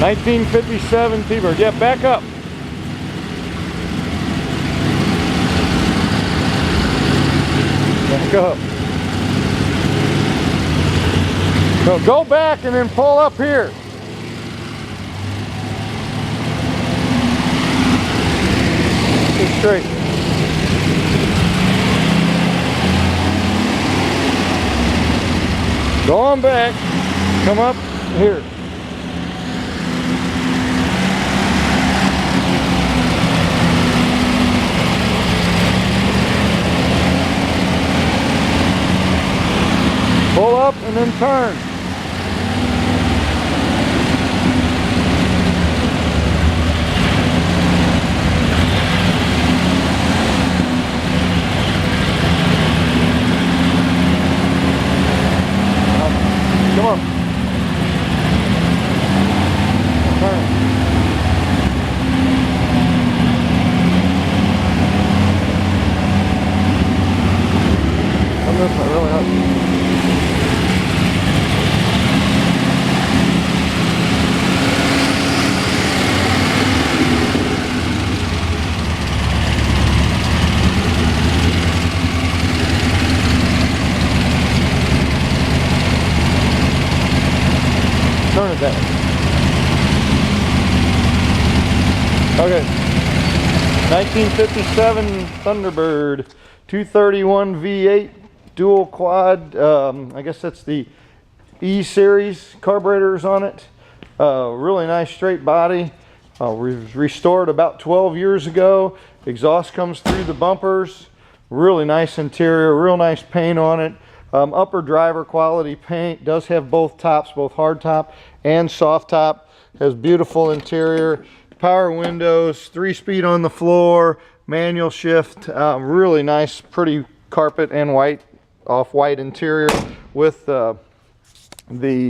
1957 T-Bird. Yeah, back up. Back up. No, go back and then pull up here. Get straight. Go on back. Come up here. Pull up and then turn. Come on. Turn. Come this way, really hard. Turn it down. Okay. 1957 Thunderbird 231 V8 dual quad. I guess that's the E series carburetors on it. Really nice straight body. Restored about 12 years ago. Exhaust comes through the bumpers. Really nice interior, real nice paint on it. Upper driver quality paint. Does have both tops, both hard top and soft top. Has beautiful interior, power windows, 3-speed on the floor, manual shift. Really nice, pretty carpet and white, off-white interior with the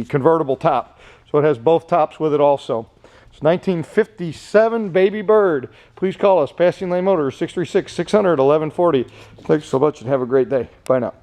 convertible top. So it has both tops with it also. It's 1957 Baby Bird. Please call us, Passing Lane Motors, 636-600-1140. Thanks so much and have a great day. Bye now.